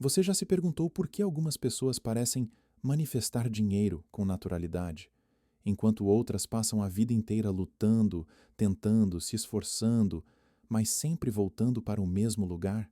Você já se perguntou por que algumas pessoas parecem manifestar dinheiro com naturalidade, enquanto outras passam a vida inteira lutando, tentando, se esforçando, mas sempre voltando para o mesmo lugar?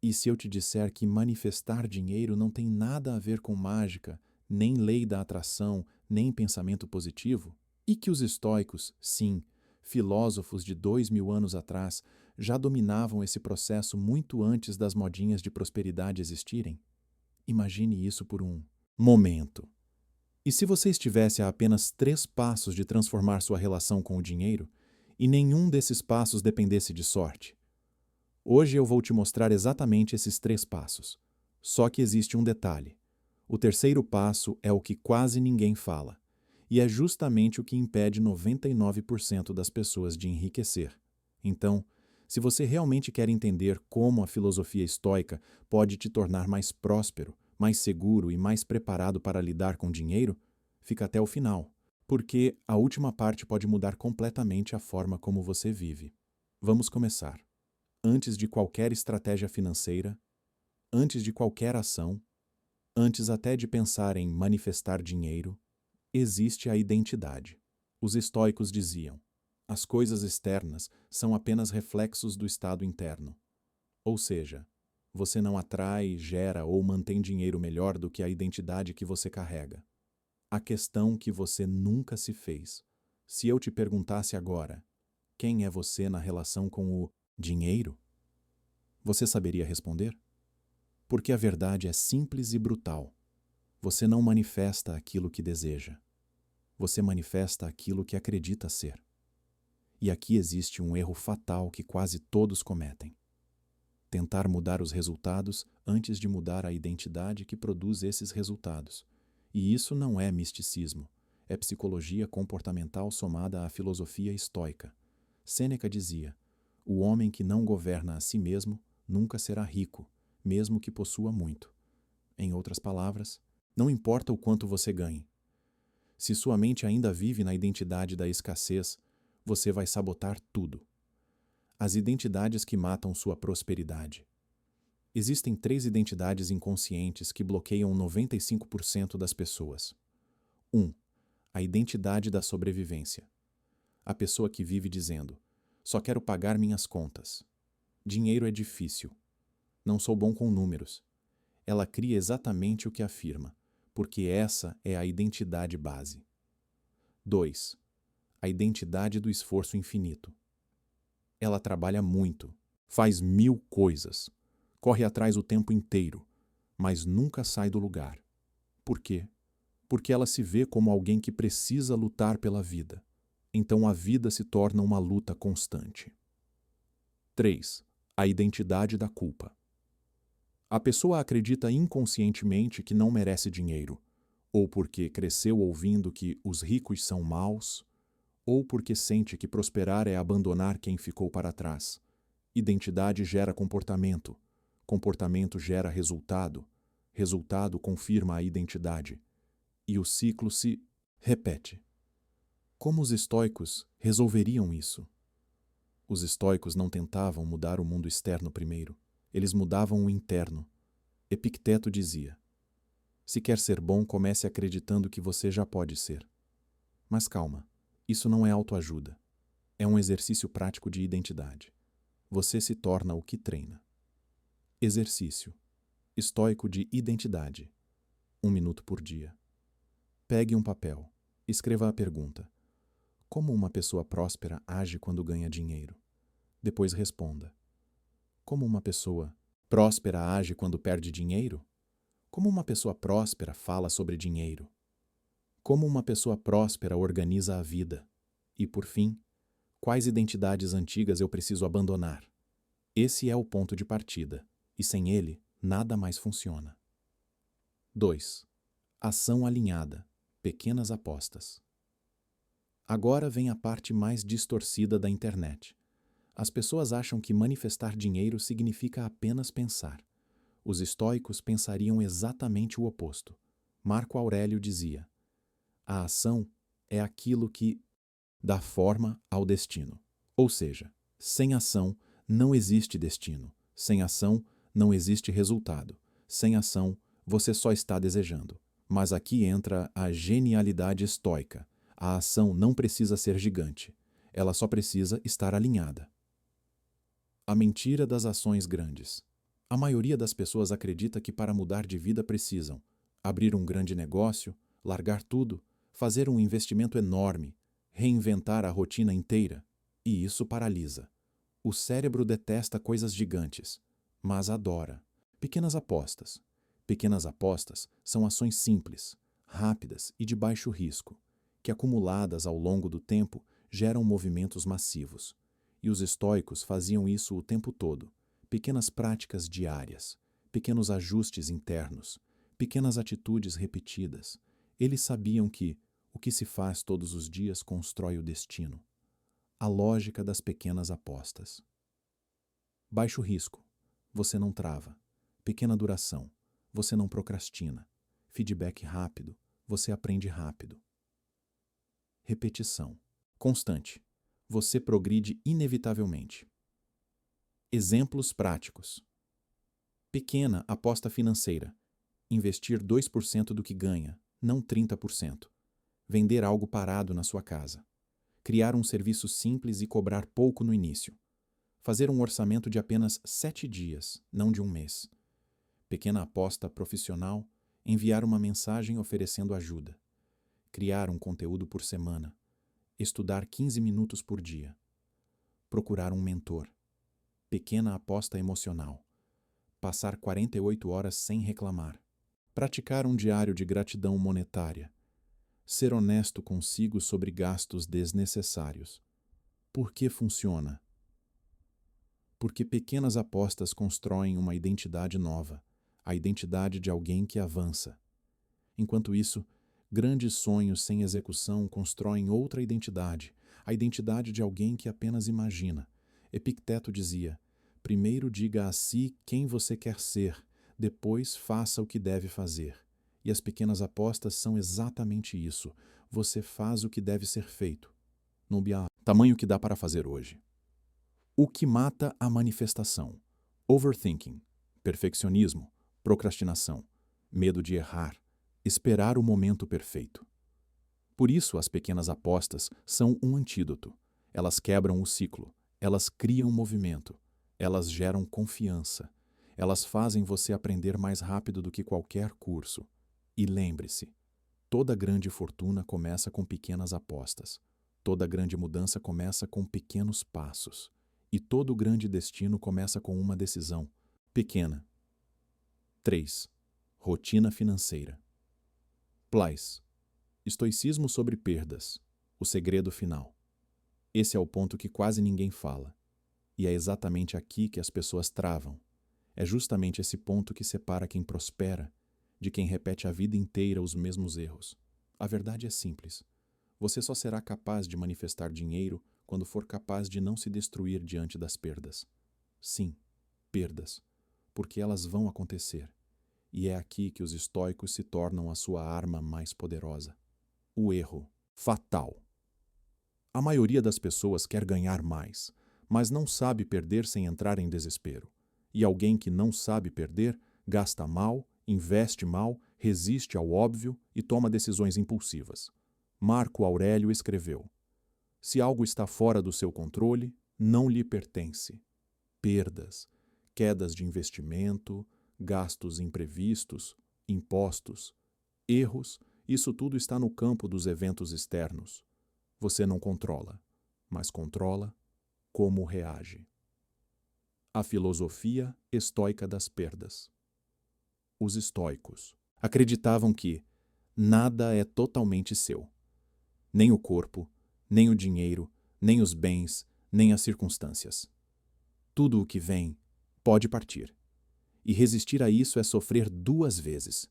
E se eu te disser que manifestar dinheiro não tem nada a ver com mágica, nem lei da atração, nem pensamento positivo? E que os estoicos, sim, filósofos de 2000 anos atrás, já dominavam esse processo muito antes das modinhas de prosperidade existirem? Imagine isso por um momento. E se você estivesse a apenas 3 passos de transformar sua relação com o dinheiro, e nenhum desses passos dependesse de sorte? Hoje eu vou te mostrar exatamente esses 3 passos. Só que existe um detalhe. O terceiro passo é o que quase ninguém fala, e é justamente o que impede 99% das pessoas de enriquecer. Então, se você realmente quer entender como a filosofia estoica pode te tornar mais próspero, mais seguro e mais preparado para lidar com dinheiro, fica até o final, porque a última parte pode mudar completamente a forma como você vive. Vamos começar. Antes de qualquer estratégia financeira, antes de qualquer ação, antes até de pensar em manifestar dinheiro, existe a identidade. Os estoicos diziam: as coisas externas são apenas reflexos do estado interno. Ou seja, você não atrai, gera ou mantém dinheiro melhor do que a identidade que você carrega. A questão que você nunca se fez: se eu te perguntasse agora, quem é você na relação com o dinheiro? Você saberia responder? Porque a verdade é simples e brutal. Você não manifesta aquilo que deseja. Você manifesta aquilo que acredita ser. E aqui existe um erro fatal que quase todos cometem: tentar mudar os resultados antes de mudar a identidade que produz esses resultados. E isso não é misticismo, é psicologia comportamental somada à filosofia estoica. Sêneca dizia: o homem que não governa a si mesmo nunca será rico, mesmo que possua muito. Em outras palavras, não importa o quanto você ganhe. Se sua mente ainda vive na identidade da escassez, você vai sabotar tudo. As identidades que matam sua prosperidade. Existem 3 identidades inconscientes que bloqueiam 95% das pessoas. 1. A identidade da sobrevivência. A pessoa que vive dizendo: só quero pagar minhas contas. Dinheiro é difícil. Não sou bom com números. Ela cria exatamente o que afirma, porque essa é a identidade base. 2. A identidade do esforço infinito. Ela trabalha muito, faz 1000 coisas, corre atrás o tempo inteiro, mas nunca sai do lugar. Por quê? Porque ela se vê como alguém que precisa lutar pela vida. Então a vida se torna uma luta constante. 3. A identidade da culpa. A pessoa acredita inconscientemente que não merece dinheiro, ou porque cresceu ouvindo que os ricos são maus, ou porque sente que prosperar é abandonar quem ficou para trás. Identidade gera comportamento, comportamento gera resultado, resultado confirma a identidade, e o ciclo se repete. Como os estoicos resolveriam isso? Os estoicos não tentavam mudar o mundo externo primeiro, eles mudavam o interno. Epicteto dizia: se quer ser bom, comece acreditando que você já pode ser. Mas calma, isso não é autoajuda. É um exercício prático de identidade. Você se torna o que treina. Exercício estoico de identidade. 1 minuto por dia. Pegue um papel. Escreva a pergunta: como uma pessoa próspera age quando ganha dinheiro? Depois responda: como uma pessoa próspera age quando perde dinheiro? Como uma pessoa próspera fala sobre dinheiro? Como uma pessoa próspera organiza a vida? E, por fim, quais identidades antigas eu preciso abandonar? Esse é o ponto de partida, e sem ele, nada mais funciona. 2. Ação alinhada. Pequenas apostas. Agora vem a parte mais distorcida da internet. As pessoas acham que manifestar dinheiro significa apenas pensar. Os estoicos pensariam exatamente o oposto. Marco Aurélio dizia: a ação é aquilo que dá forma ao destino. Ou seja, sem ação não existe destino. Sem ação não existe resultado. Sem ação, você só está desejando. Mas aqui entra a genialidade estoica. A ação não precisa ser gigante. Ela só precisa estar alinhada. A mentira das ações grandes. A maioria das pessoas acredita que para mudar de vida precisam abrir um grande negócio, largar tudo, fazer um investimento enorme, reinventar a rotina inteira. E isso paralisa. O cérebro detesta coisas gigantes, mas adora pequenas apostas. Pequenas apostas são ações simples, rápidas e de baixo risco, que acumuladas ao longo do tempo geram movimentos massivos. E os estoicos faziam isso o tempo todo. Pequenas práticas diárias, pequenos ajustes internos, pequenas atitudes repetidas. Eles sabiam que o que se faz todos os dias constrói o destino. A lógica das pequenas apostas. Baixo risco. Você não trava. Pequena duração. Você não procrastina. Feedback rápido. Você aprende rápido. Repetição. Constante. Você progride inevitavelmente. Exemplos práticos. Pequena aposta financeira. Investir 2% do que ganha, não 30%. Vender algo parado na sua casa. Criar um serviço simples e cobrar pouco no início. Fazer um orçamento de apenas 7 dias, não de um mês. Pequena aposta profissional. Enviar uma mensagem oferecendo ajuda. Criar um conteúdo por semana. Estudar 15 minutos por dia. Procurar um mentor. Pequena aposta emocional. Passar 48 horas sem reclamar. Praticar um diário de gratidão monetária. Ser honesto consigo sobre gastos desnecessários. Por que funciona? Porque pequenas apostas constroem uma identidade nova, a identidade de alguém que avança. Enquanto isso, grandes sonhos sem execução constroem outra identidade, a identidade de alguém que apenas imagina. Epicteto dizia: primeiro diga a si quem você quer ser, depois faça o que deve fazer. E as pequenas apostas são exatamente isso. Você faz o que deve ser feito. Núbia, tamanho que dá para fazer hoje. O que mata a manifestação? Overthinking, perfeccionismo, procrastinação, medo de errar, esperar o momento perfeito. Por isso, as pequenas apostas são um antídoto. Elas quebram o ciclo, elas criam movimento, elas geram confiança, elas fazem você aprender mais rápido do que qualquer curso. E lembre-se, toda grande fortuna começa com pequenas apostas, toda grande mudança começa com pequenos passos, e todo grande destino começa com uma decisão pequena. 3. Rotina financeira. Place. Estoicismo sobre perdas. O segredo final. Esse é o ponto que quase ninguém fala. E é exatamente aqui que as pessoas travam. É justamente esse ponto que separa quem prospera de quem repete a vida inteira os mesmos erros. A verdade é simples. Você só será capaz de manifestar dinheiro quando for capaz de não se destruir diante das perdas. Sim, perdas. Porque elas vão acontecer. E é aqui que os estoicos se tornam a sua arma mais poderosa. O erro. Fatal. A maioria das pessoas quer ganhar mais, mas não sabe perder sem entrar em desespero. E alguém que não sabe perder, gasta mal, investe mal, resiste ao óbvio e toma decisões impulsivas. Marco Aurélio escreveu: se algo está fora do seu controle, não lhe pertence. Perdas, quedas de investimento, gastos imprevistos, impostos, erros, isso tudo está no campo dos eventos externos. Você não controla, mas controla como reage. A filosofia estoica das perdas. Os estoicos acreditavam que nada é totalmente seu. Nem o corpo, nem o dinheiro, nem os bens, nem as circunstâncias. Tudo o que vem pode partir. E resistir a isso é sofrer 2 vezes.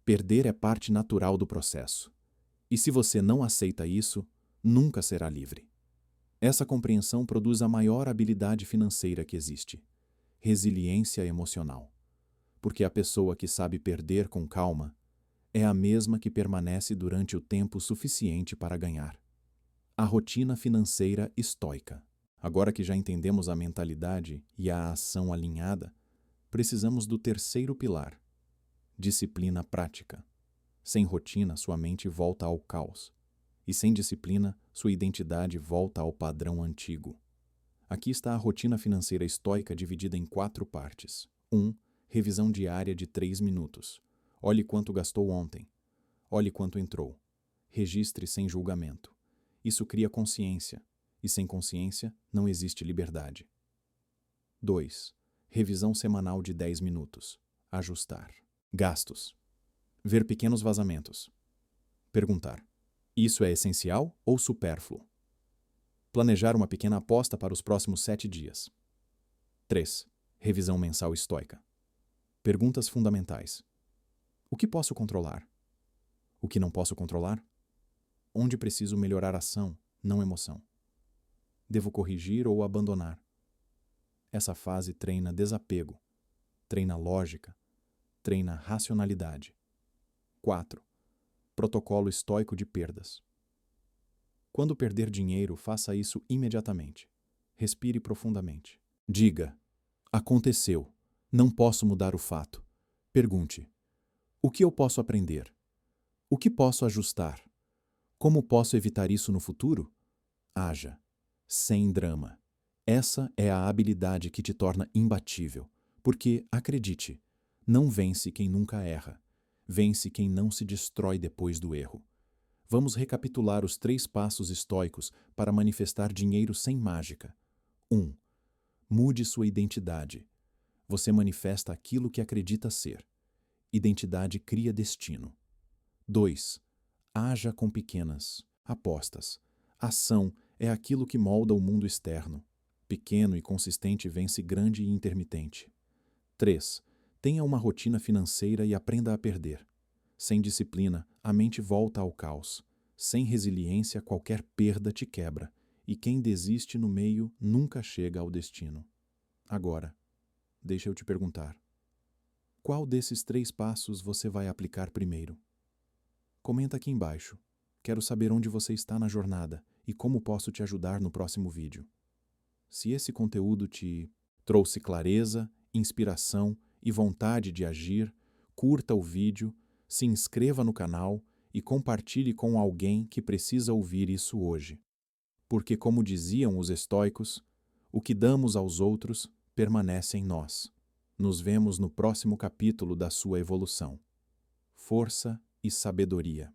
Perder é parte natural do processo. E se você não aceita isso, nunca será livre. Essa compreensão produz a maior habilidade financeira que existe: resiliência emocional. Porque a pessoa que sabe perder com calma é a mesma que permanece durante o tempo suficiente para ganhar. A rotina financeira estoica. Agora que já entendemos a mentalidade e a ação alinhada, precisamos do terceiro pilar, disciplina prática. Sem rotina, sua mente volta ao caos. E sem disciplina, sua identidade volta ao padrão antigo. Aqui está a rotina financeira estoica dividida em 4 partes. 1. Revisão diária de 3 minutos. Olhe quanto gastou ontem. Olhe quanto entrou. Registre sem julgamento. Isso cria consciência, e sem consciência não existe liberdade. 2. Revisão semanal de 10 minutos. Ajustar. Gastos. Ver pequenos vazamentos. Perguntar: isso é essencial ou supérfluo? Planejar uma pequena aposta para os próximos 7 dias. 3. Revisão mensal estoica. Perguntas fundamentais. O que posso controlar? O que não posso controlar? Onde preciso melhorar ação, não emoção? Devo corrigir ou abandonar? Essa fase treina desapego, treina lógica, treina racionalidade. 4. Protocolo estoico de perdas. Quando perder dinheiro, faça isso imediatamente. Respire profundamente. Diga: aconteceu. Não posso mudar o fato. Pergunte: o que eu posso aprender? O que posso ajustar? Como posso evitar isso no futuro? Haja, sem drama. Essa é a habilidade que te torna imbatível, porque, acredite, não vence quem nunca erra, vence quem não se destrói depois do erro. Vamos recapitular os 3 passos estoicos para manifestar dinheiro sem mágica. 1. Mude sua identidade. Você manifesta aquilo que acredita ser. Identidade cria destino. 2. Haja com pequenas apostas. Ação é aquilo que molda o mundo externo. Pequeno e consistente vence grande e intermitente. 3. Tenha uma rotina financeira e aprenda a perder. Sem disciplina, a mente volta ao caos. Sem resiliência, qualquer perda te quebra. E quem desiste no meio nunca chega ao destino. Agora, deixa eu te perguntar. Qual desses 3 passos você vai aplicar primeiro? Comenta aqui embaixo. Quero saber onde você está na jornada e como posso te ajudar no próximo vídeo. Se esse conteúdo te trouxe clareza, inspiração e vontade de agir, curta o vídeo, se inscreva no canal e compartilhe com alguém que precisa ouvir isso hoje. Porque, como diziam os estoicos, o que damos aos outros permanece em nós. Nos vemos no próximo capítulo da sua evolução. Força e sabedoria.